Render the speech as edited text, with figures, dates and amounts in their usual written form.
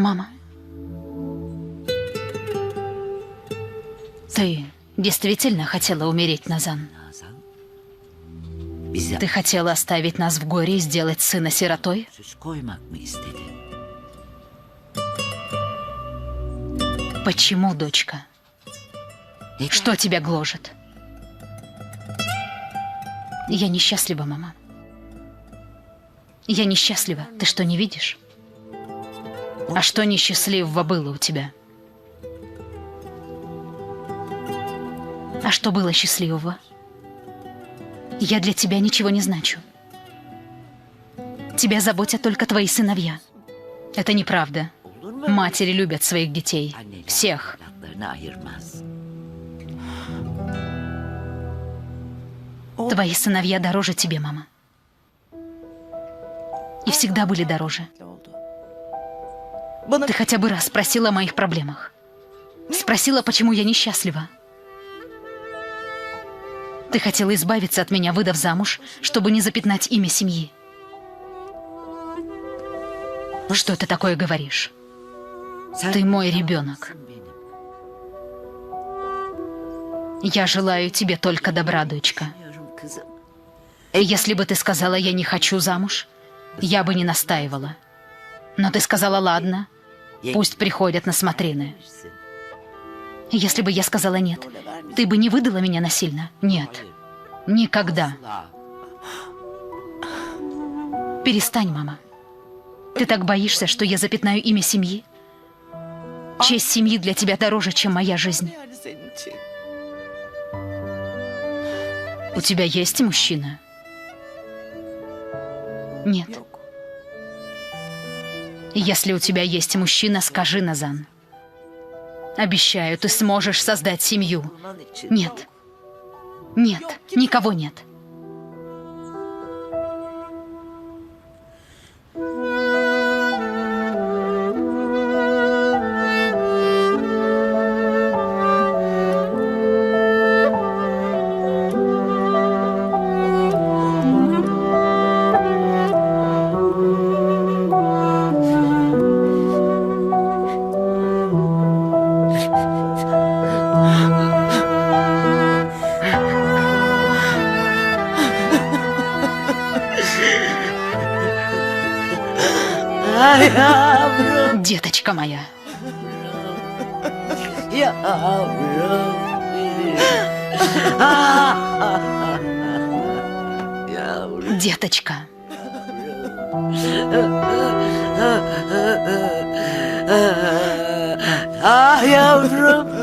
Мама, ты действительно хотела умереть, Назан? Ты хотела оставить нас в горе и сделать сына сиротой? Почему, дочка? Что тебя гложет? Я несчастлива, мама. Я несчастлива. Ты что, не видишь? А что несчастливого было у тебя? А что было счастливого? Я для тебя ничего не значу. Тебя заботят только твои сыновья. Это неправда. Матери любят своих детей. Всех. Твои сыновья дороже тебе, мама. И всегда были дороже. Ты хотя бы раз спросила о моих проблемах. Спросила, почему я несчастлива. Ты хотела избавиться от меня, выдав замуж, чтобы не запятнать имя семьи. Что ты такое говоришь? Ты мой ребенок. Я желаю тебе только добра, дочка. Если бы ты сказала, я не хочу замуж, я бы не настаивала. Но ты сказала, ладно, пусть приходят на смотрины. Если бы я сказала нет, ты бы не выдала меня насильно? Нет. Никогда. Перестань, мама. Ты так боишься, что я запятнаю имя семьи? Честь семьи для тебя дороже, чем моя жизнь. У тебя есть мужчина? Нет. Если у тебя есть мужчина, скажи, Назан. Обещаю, ты сможешь создать семью. Нет. Нет, никого нет. Деточка моя. Деточка. Yavrum.